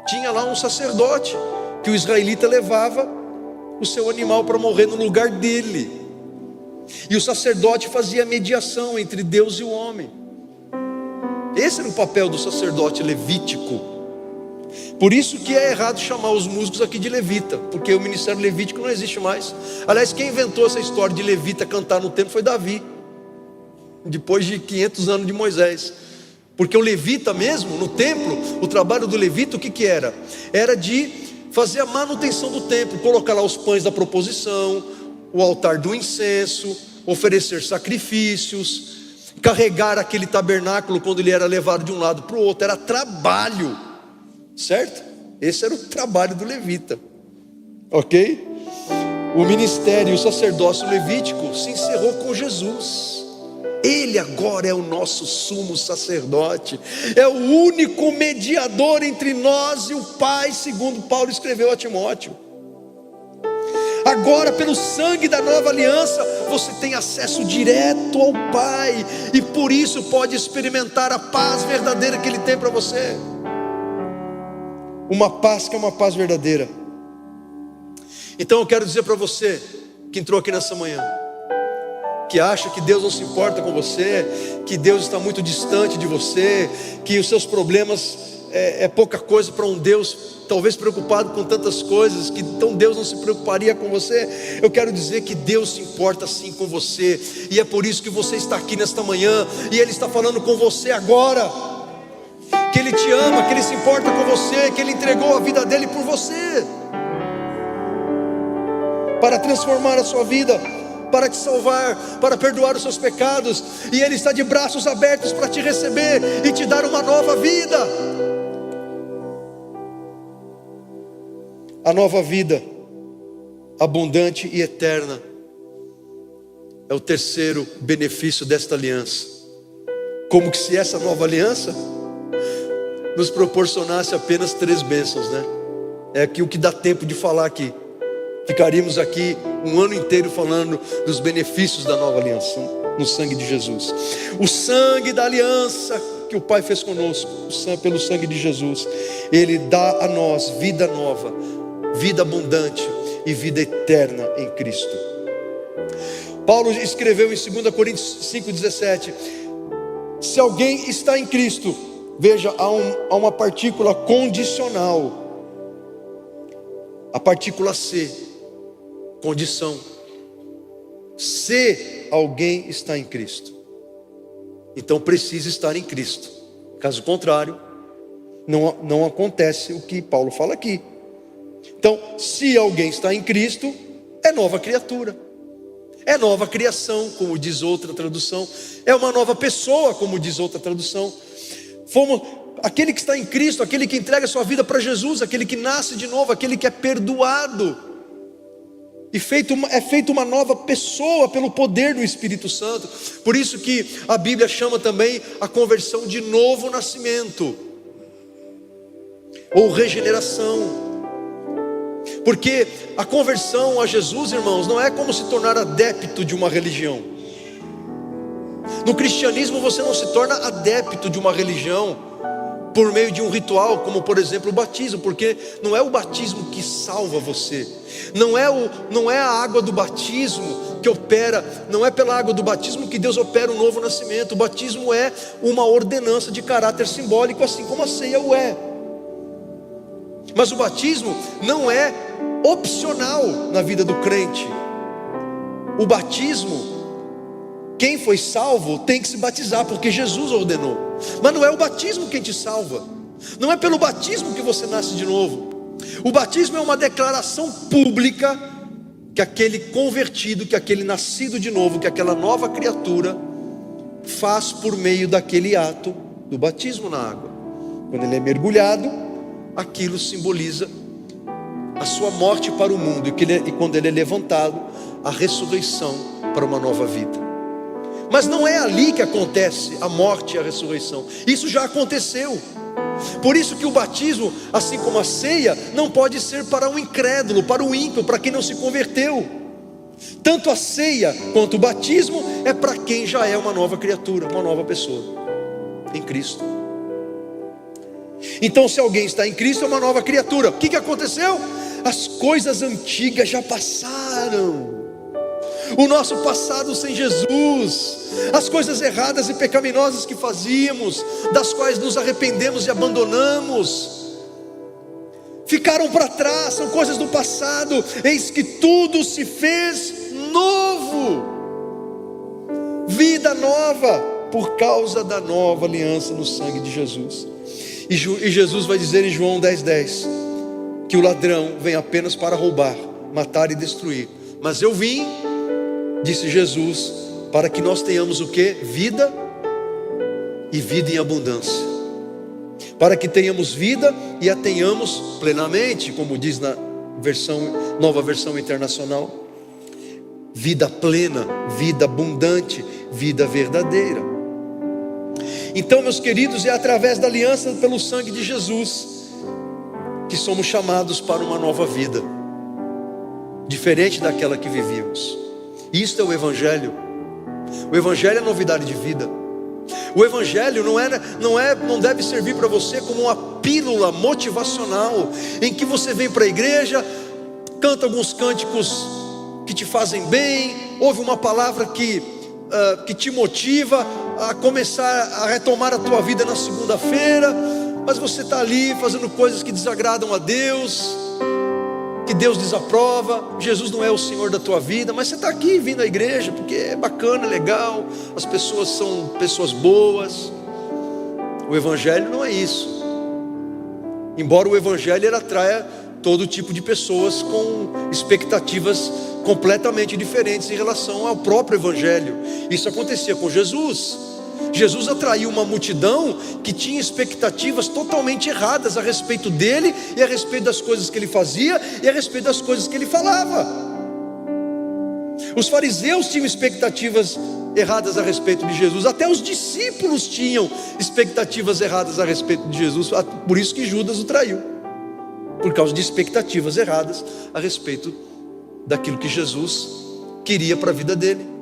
Tinha lá um sacerdote, que o israelita levava o seu animal para morrer no lugar dele, e o sacerdote fazia a mediação entre Deus e o homem. Esse era o papel do sacerdote levítico. Por isso que é errado chamar os músicos aqui de levita, porque o ministério levítico não existe mais. Aliás, quem inventou essa história de levita cantar no templo foi Davi, depois de 500 anos de Moisés. Porque o levita mesmo, no templo, o trabalho do levita, o que era? Era de fazer a manutenção do templo, colocar lá os pães da proposição, o altar do incenso, oferecer sacrifícios, carregar aquele tabernáculo quando ele era levado de um lado para o outro. Era trabalho, certo? Esse era o trabalho do levita, ok? O ministério e o sacerdócio levítico se encerrou com Jesus. Ele agora é o nosso sumo sacerdote, é o único mediador entre nós e o Pai, segundo Paulo escreveu a Timóteo. Agora, pelo sangue da nova aliança, você tem acesso direto ao Pai, e por isso pode experimentar a paz verdadeira que Ele tem para você. Uma paz que é uma paz verdadeira. Então eu quero dizer para você que entrou aqui nessa manhã, que acha que Deus não se importa com você, que Deus está muito distante de você, que os seus problemas é pouca coisa para um Deus talvez preocupado com tantas coisas, que então Deus não se preocuparia com você. Eu quero dizer que Deus se importa sim com você, e é por isso que você está aqui nesta manhã, e Ele está falando com você agora, que Ele te ama, que Ele se importa com você, que Ele entregou a vida dEle por você, para transformar a sua vida, para te salvar, para perdoar os seus pecados, e Ele está de braços abertos para te receber e te dar uma nova vida. A nova vida, abundante e eterna, é o terceiro benefício desta aliança. Como que se essa nova aliança nos proporcionasse apenas 3 bênçãos, né? É aqui o que dá tempo de falar aqui. Ficaríamos aqui um ano inteiro falando dos benefícios da nova aliança, no sangue de Jesus. O sangue da aliança que o Pai fez conosco, pelo sangue de Jesus, Ele dá a nós vida nova, vida abundante e vida eterna em Cristo. Paulo escreveu em 2 Coríntios 5,17: se alguém está em Cristo, veja, há uma partícula condicional, a partícula C, condição. Se alguém está em Cristo, então precisa estar em Cristo, caso contrário, não acontece o que Paulo fala aqui. Então, se alguém está em Cristo, é nova criatura, é nova criação, como diz outra tradução, é uma nova pessoa, como diz outra tradução. Aquele que está em Cristo, aquele que entrega a sua vida para Jesus, aquele que nasce de novo, aquele que é perdoado, e é feito uma nova pessoa pelo poder do Espírito Santo. Por isso que a Bíblia chama também a conversão de novo nascimento, ou regeneração. Porque a conversão a Jesus, irmãos, não é como se tornar adepto de uma religião. No cristianismo você não se torna adepto de uma religião por meio de um ritual, como por exemplo o batismo, porque não é o batismo que salva você, não é a água do batismo que opera, não é pela água do batismo que Deus opera o novo nascimento. O batismo é uma ordenança de caráter simbólico, assim como a ceia o é. Mas o batismo não é opcional na vida do crente. O batismo, quem foi salvo tem que se batizar, porque Jesus ordenou. Mas não é o batismo quem te salva, não é pelo batismo que você nasce de novo. O batismo é uma declaração pública que aquele convertido, que aquele nascido de novo, que aquela nova criatura faz por meio daquele ato do batismo na água. Quando ele é mergulhado, aquilo simboliza a sua morte para o mundo, e quando ele é levantado, a ressurreição para uma nova vida. Mas não é ali que acontece a morte e a ressurreição, isso já aconteceu. Por isso que o batismo, assim como a ceia, não pode ser para o incrédulo, para o ímpio, para quem não se converteu. Tanto a ceia quanto o batismo é para quem já é uma nova criatura, uma nova pessoa em Cristo. Então, se alguém está em Cristo, é uma nova criatura. O que aconteceu? As coisas antigas já passaram. O nosso passado sem Jesus, as coisas erradas e pecaminosas que fazíamos, das quais nos arrependemos e abandonamos, ficaram para trás, são coisas do passado. Eis que tudo se fez novo, vida nova, por causa da nova aliança no sangue de Jesus. E Jesus vai dizer em João 10:10 que o ladrão vem apenas para roubar, matar e destruir, mas eu vim, disse Jesus, para que nós tenhamos o que? Vida, e vida em abundância, para que tenhamos vida e a tenhamos plenamente, como diz na nova versão internacional. Vida plena, vida abundante, vida verdadeira. Então, meus queridos, é através da aliança pelo sangue de Jesus que somos chamados para uma nova vida, diferente daquela que vivíamos. Isto é o Evangelho. O Evangelho é novidade de vida. O Evangelho não deve servir para você como uma pílula motivacional, em que você vem para a igreja, canta alguns cânticos que te fazem bem, ouve uma palavra que te motiva a começar a retomar a tua vida na segunda-feira, mas você está ali fazendo coisas que desagradam a Deus, que Deus desaprova. Jesus não é o Senhor da tua vida, mas você está aqui vindo à igreja porque é bacana, é legal, as pessoas são pessoas boas. O Evangelho não é isso. Embora o Evangelho ele atraia todo tipo de pessoas com expectativas completamente diferentes em relação ao próprio Evangelho. Isso acontecia com Jesus. Jesus atraiu uma multidão que tinha expectativas totalmente erradas a respeito dele, e a respeito das coisas que ele fazia, e a respeito das coisas que ele falava. Os fariseus tinham expectativas erradas a respeito de Jesus, até os discípulos tinham expectativas erradas a respeito de Jesus. Por isso que Judas o traiu, por causa de expectativas erradas a respeito daquilo que Jesus queria para a vida dele.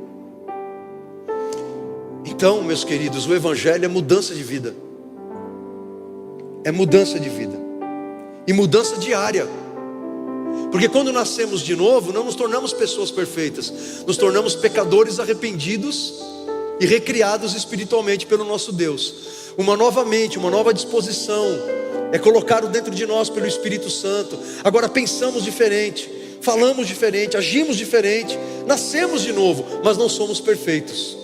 Então, meus queridos, o Evangelho é mudança de vida. É mudança de vida. E mudança diária. Porque quando nascemos de novo, não nos tornamos pessoas perfeitas. Nos tornamos pecadores arrependidos e recriados espiritualmente pelo nosso Deus. Uma nova mente, uma nova disposição é colocado dentro de nós pelo Espírito Santo. Agora pensamos diferente, falamos diferente, agimos diferente. Nascemos de novo, mas não somos perfeitos.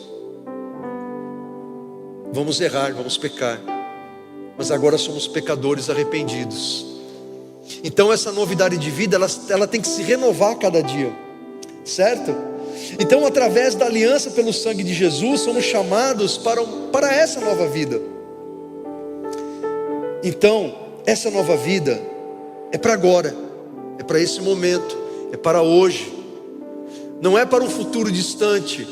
Vamos errar, vamos pecar, mas agora somos pecadores arrependidos. Então essa novidade de vida, ela tem que se renovar a cada dia, certo? Então através da aliança pelo sangue de Jesus, somos chamados para essa nova vida. Então essa nova vida é para agora, é para esse momento, é para hoje. Não é para um futuro distante.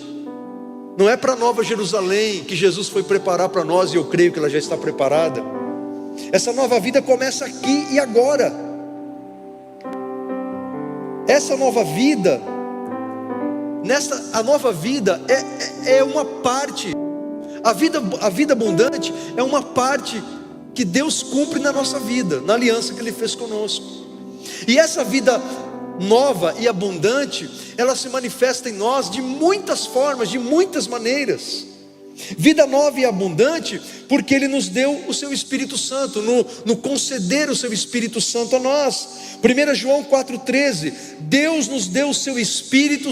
Não é para a Nova Jerusalém que Jesus foi preparar para nós, e eu creio que ela já está preparada. Essa nova vida começa aqui e agora. Essa nova vida, a nova vida é uma parte. A vida abundante é uma parte que Deus cumpre na nossa vida, na aliança que Ele fez conosco. E essa vida nova e abundante, ela se manifesta em nós de muitas formas, de muitas maneiras. Vida nova e abundante, porque Ele nos deu o seu Espírito Santo, no conceder o seu Espírito Santo a nós. 1 João 4,13, Deus nos deu o seu Espírito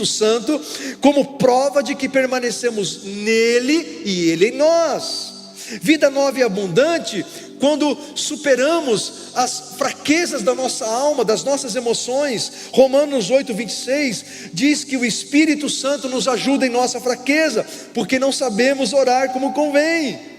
Santo, como prova de que permanecemos nele e Ele em nós. Vida nova e abundante, quando superamos as fraquezas da nossa alma, das nossas emoções. Romanos 8,26 diz que o Espírito Santo nos ajuda em nossa fraqueza, porque não sabemos orar como convém.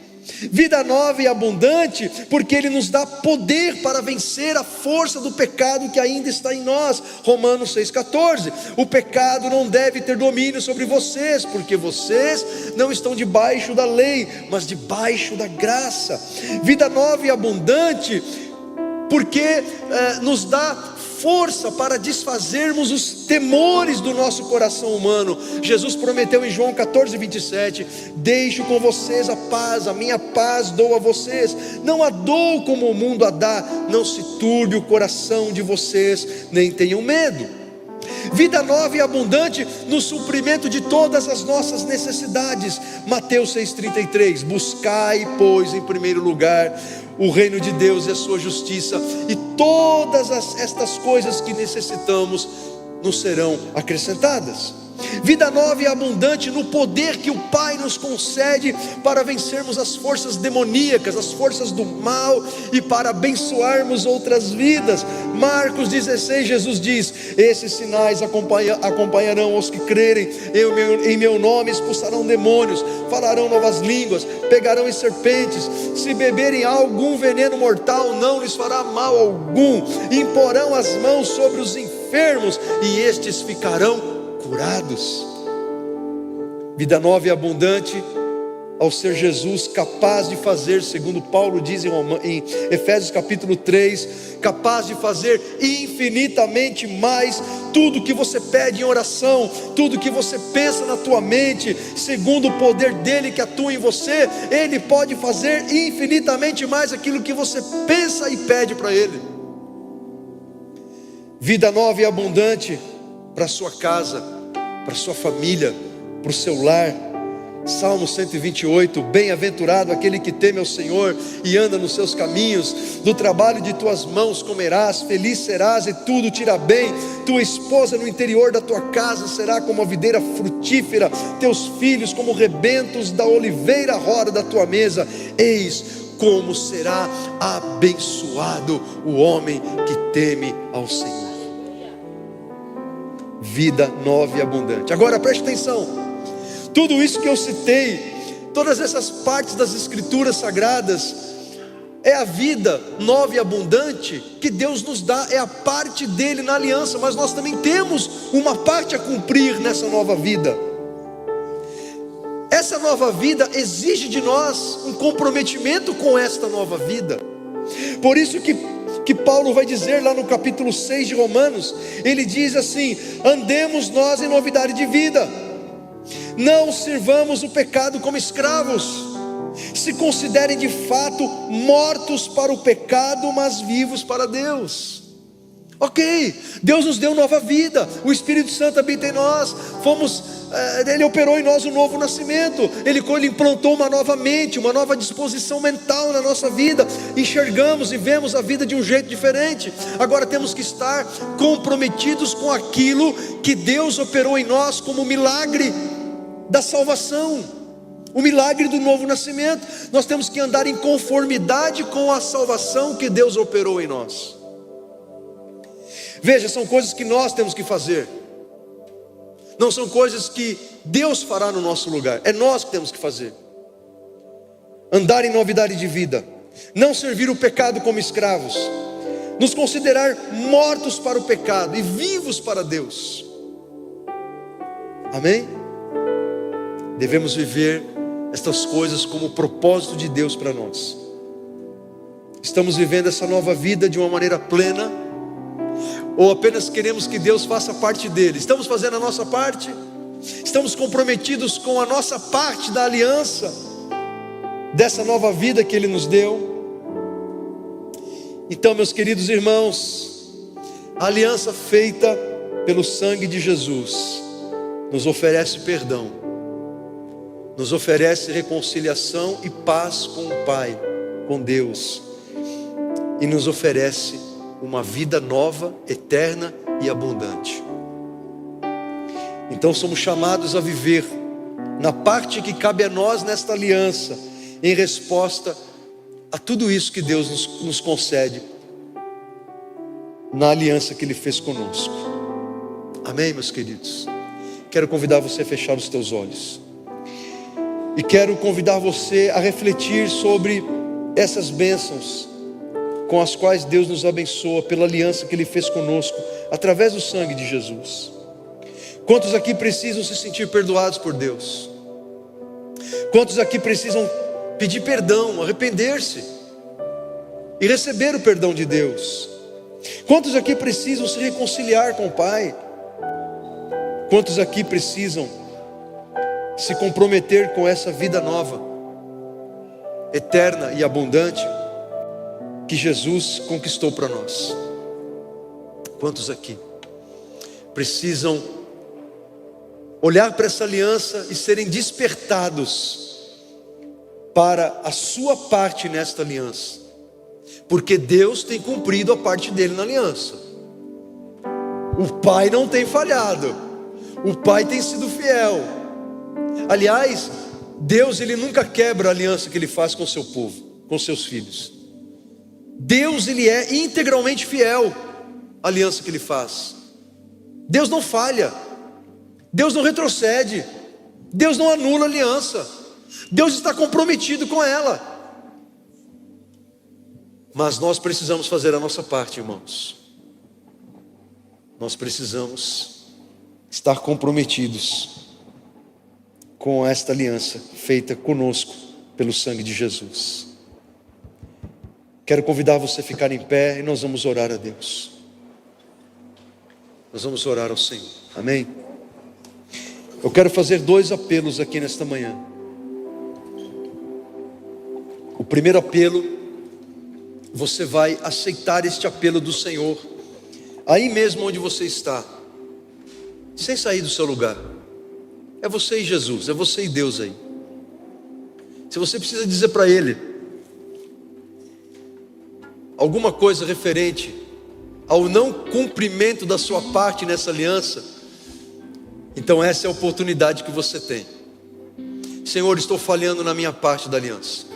Vida nova e abundante, porque Ele nos dá poder para vencer a força do pecado que ainda está em nós. Romanos 6,14, o pecado não deve ter domínio sobre vocês, porque vocês não estão debaixo da lei, mas debaixo da graça. Vida nova e abundante, porque nos dá força para desfazermos os temores do nosso coração humano. Jesus prometeu em João 14,27, deixo com vocês a paz, a minha paz dou a vocês, não a dou como o mundo a dá, não se turbe o coração de vocês, nem tenham medo. Vida nova e abundante no suprimento de todas as nossas necessidades. Mateus 6,33, buscai, pois, em primeiro lugar o reino de Deus e a sua justiça, e todas estas coisas que necessitamos nos serão acrescentadas. Vida nova e abundante no poder que o Pai nos concede para vencermos as forças demoníacas, as forças do mal, e para abençoarmos outras vidas. Marcos 16, Jesus diz, esses sinais acompanharão os que crerem, em meu nome expulsarão demônios, falarão novas línguas, pegarão em serpentes, se beberem algum veneno mortal não lhes fará mal algum, imporão as mãos sobre os enfermos e estes ficarão curados. Vida nova e abundante ao ser Jesus capaz de fazer, segundo Paulo diz em Efésios capítulo 3, capaz de fazer infinitamente mais, tudo que você pede em oração, tudo que você pensa na tua mente, segundo o poder dele que atua em você, ele pode fazer infinitamente mais aquilo que você pensa e pede para ele. Vida nova e abundante para a sua casa, para a sua família, para o seu lar. Salmo 128, bem-aventurado aquele que teme ao Senhor e anda nos seus caminhos. Do trabalho de tuas mãos comerás, feliz serás e tudo te irá bem. Tua esposa no interior da tua casa será como a videira frutífera, teus filhos como rebentos da oliveira à roda da tua mesa. Eis como será abençoado o homem que teme ao Senhor. Vida nova e abundante. Agora preste atenção. Tudo isso que eu citei, todas essas partes das escrituras sagradas, é a vida nova e abundante que Deus nos dá, é a parte dele na aliança, mas nós também temos uma parte a cumprir nessa nova vida. Essa nova vida exige de nós um comprometimento com esta nova vida. Por isso que Paulo vai dizer lá no capítulo 6 de Romanos, ele diz assim: andemos nós em novidade de vida, não sirvamos o pecado como escravos, se considerem de fato mortos para o pecado, mas vivos para Deus. Ok, Deus nos deu nova vida, o Espírito Santo habita em nós, Ele operou em nós um novo nascimento, Ele implantou uma nova mente, uma nova disposição mental na nossa vida, enxergamos e vemos a vida de um jeito diferente. Agora temos que estar comprometidos com aquilo que Deus operou em nós como milagre da salvação, o milagre do novo nascimento. Nós temos que andar em conformidade com a salvação que Deus operou em nós. Veja, são coisas que nós temos que fazer, não são coisas que Deus fará no nosso lugar, é nós que temos que fazer. Andar em novidade de vida, não servir o pecado como escravos, nos considerar mortos para o pecado e vivos para Deus. Amém? Devemos viver estas coisas como o propósito de Deus para nós. Estamos vivendo essa nova vida de uma maneira plena, ou apenas queremos que Deus faça parte dele? Estamos fazendo a nossa parte? Estamos comprometidos com a nossa parte da aliança, dessa nova vida que Ele nos deu? Então, meus queridos irmãos, a aliança feita pelo sangue de Jesus nos oferece perdão, nos oferece reconciliação e paz com o Pai, com Deus, e nos oferece uma vida nova, eterna e abundante. Então somos chamados a viver na parte que cabe a nós nesta aliança, em resposta a tudo isso que Deus nos concede na aliança que Ele fez conosco. Amém, meus queridos? Quero convidar você a fechar os teus olhos, e quero convidar você a refletir sobre essas bênçãos com as quais Deus nos abençoa pela aliança que Ele fez conosco, através do sangue de Jesus. Quantos aqui precisam se sentir perdoados por Deus? Quantos aqui precisam pedir perdão, arrepender-se e receber o perdão de Deus? Quantos aqui precisam se reconciliar com o Pai? Quantos aqui precisam se comprometer com essa vida nova, eterna e abundante que Jesus conquistou para nós? Quantos aqui precisam olhar para essa aliança e serem despertados para a sua parte nesta aliança? Porque Deus tem cumprido a parte dele na aliança. O Pai não tem falhado, o Pai tem sido fiel. Aliás, Deus, Ele nunca quebra a aliança que Ele faz com o seu povo, com seus filhos. Deus, Ele é integralmente fiel à aliança que Ele faz. Deus não falha, Deus não retrocede, Deus não anula a aliança, Deus está comprometido com ela. Mas nós precisamos fazer a nossa parte, irmãos. Nós precisamos estar comprometidos com esta aliança feita conosco pelo sangue de Jesus. Quero convidar você a ficar em pé e nós vamos orar a Deus. Nós vamos orar ao Senhor, amém? Eu quero fazer 2 apelos aqui nesta manhã. O primeiro apelo, você vai aceitar este apelo do Senhor, aí mesmo onde você está, sem sair do seu lugar. É você e Jesus, é você e Deus aí. Se você precisa dizer para Ele alguma coisa referente ao não cumprimento da sua parte nessa aliança, então essa é a oportunidade que você tem. Senhor, estou falhando na minha parte da aliança.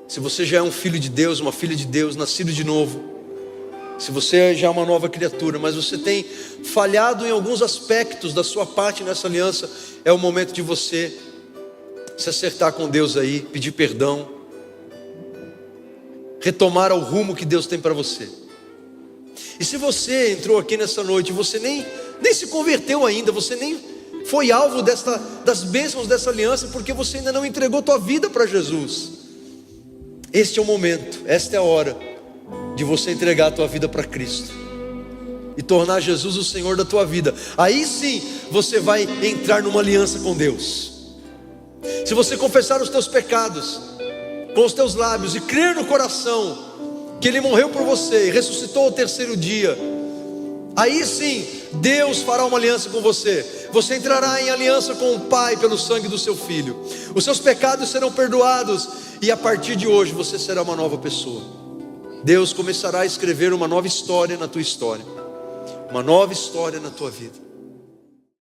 Se você já é um filho de Deus, uma filha de Deus, nascido de novo, se você já é uma nova criatura, mas você tem falhado em alguns aspectos da sua parte nessa aliança, é o momento de você se acertar com Deus aí, pedir perdão, retomar o rumo que Deus tem para você. E se você entrou aqui nessa noite, você nem se converteu ainda, você nem foi alvo das bênçãos dessa aliança, porque você ainda não entregou tua vida para Jesus. Este é o momento, esta é a hora de você entregar a tua vida para Cristo e tornar Jesus o Senhor da tua vida. Aí sim você vai entrar numa aliança com Deus. Se você confessar os teus pecados com os teus lábios e crer no coração que Ele morreu por você e ressuscitou ao terceiro dia, aí sim Deus fará uma aliança com você. Você entrará em aliança com o Pai pelo sangue do seu Filho. Os seus pecados serão perdoados e a partir de hoje você será uma nova pessoa. Deus começará a escrever uma nova história na tua história, uma nova história na tua vida.